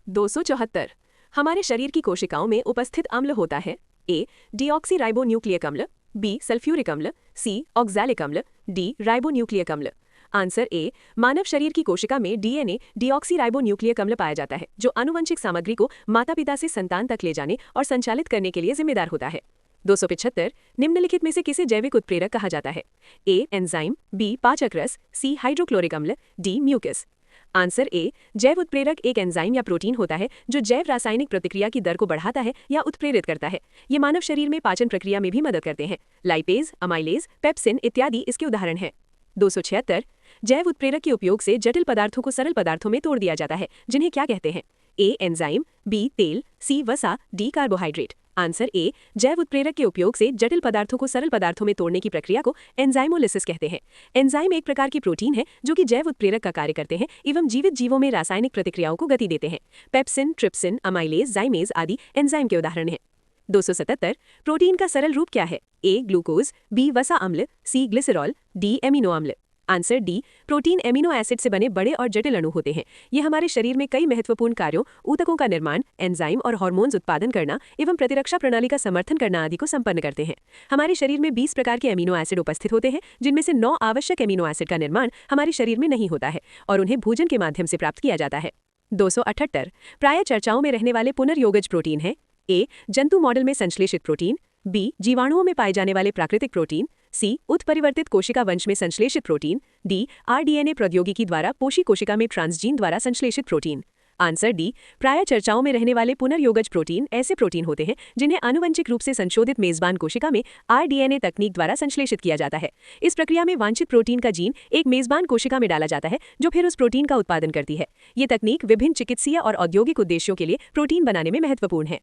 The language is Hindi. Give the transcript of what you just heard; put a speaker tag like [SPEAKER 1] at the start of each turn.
[SPEAKER 1] 274। हमारे शरीर की कोशिकाओं में उपस्थित अम्ल होता है ए डीऑक्सीराइबोन्यूक्लिक अम्ल, बी सल्फ्यूरिक अम्ल, सी ऑक्सैलिक अम्ल, डी राइबोन्यूक्लिक अम्ल। Answer A. मानव शरीर की कोशिका में डीएनए डीऑक्सीराइबोन्यूक्लिक अम्ल पाया जाता है, जो आनुवंशिक सामग्री को माता पिता से संतान तक ले जाने और संचालित करने के लिए जिम्मेदार होता है। 275। निम्नलिखित में से किसे जैविक उत्प्रेरक कहा जाता है? ए एंजाइम, बी पाचक रस, सी हाइड्रोक्लोरिक अम्ल, डी म्यूकस। Answer A. जैव उत्प्रेरक एक एंजाइम या प्रोटीन होता है जो जैव रासायनिक प्रतिक्रिया की दर को बढ़ाता है या उत्प्रेरित करता है। ये मानव शरीर में पाचन प्रक्रिया में भी मदद करते हैं। लाइपेज, अमाइलेज, पेप्सिन इत्यादि इसके उदाहरण हैं। 276। जैव उत्प्रेरक के उपयोग से जटिल पदार्थों को सरल पदार्थों में तोड़ दिया जाता है, जिन्हें क्या कहते हैं? ए एंजाइम, बी तेल, सी वसा, डी कार्बोहाइड्रेट। Answer A. जैव उत्प्रेरक के उपयोग से जटिल पदार्थों को सरल पदार्थों में तोड़ने की प्रक्रिया को एंजाइमोलिसिस कहते हैं। एंजाइम एक प्रकार की प्रोटीन है जो कि जैव उत्प्रेरक का कार्य करते हैं एवं जीवित जीवों में रासायनिक प्रतिक्रियाओं को गति देते हैं। पेप्सिन, ट्रिप्सिन, अमाइलेज, जाइमेज आदि एंजाइम के उदाहरण हैं। 277। प्रोटीन का सरल रूप क्या है? ए ग्लूकोज, बी वसा अम्ल, सी ग्लिसरॉल, डी एमिनो अम्ल। Answer D. Protein amino acid से बने बड़े और जटिल अणु होते हैं। ये हमारे शरीर में कई महत्वपूर्ण कार्यों, ऊतकों का निर्माण, एंजाइम और हार्मोन्स उत्पादन करना एवं प्रतिरक्षा प्रणाली का समर्थन करना आदि को संपन्न करते हैं। हमारे शरीर में 20 प्रकार के एमिनो एसिड उपस्थित होते हैं, जिनमें से 9 आवश्यक एमिनो एसिड का निर्माण हमारे शरीर में नहीं होता है और उन्हें भोजन के माध्यम से प्राप्त किया जाता है। 278। प्राय चर्चाओं में रहने वाले पुनर्योगज प्रोटीन है? ए जंतु मॉडल में संश्लेषित प्रोटीन, बी जीवाणुओं में पाए जाने वाले प्राकृतिक प्रोटीन, सी उत्परिवर्तित कोशिका वंश में संश्लेषित प्रोटीन, डी आरडीएनए प्रौद्योगिकी द्वारा पोषी कोशिका में ट्रांसजीन द्वारा संश्लेषित प्रोटीन। Answer D. प्राय चर्चाओं में रहने वाले पुनर्योगज प्रोटीन ऐसे प्रोटीन होते हैं जिन्हें आनुवंशिक रूप से संशोधित मेजबान कोशिका में आरडीएनए तकनीक द्वारा संश्लेषित किया जाता है। इस प्रक्रिया में वांछित प्रोटीन का जीन एक मेजबान कोशिका में डाला जाता है, जो फिर उस प्रोटीन का उत्पादन करती है। ये तकनीक विभिन्न चिकित्सीय और औद्योगिक उद्देश्यों के लिए प्रोटीन बनाने में महत्वपूर्ण है।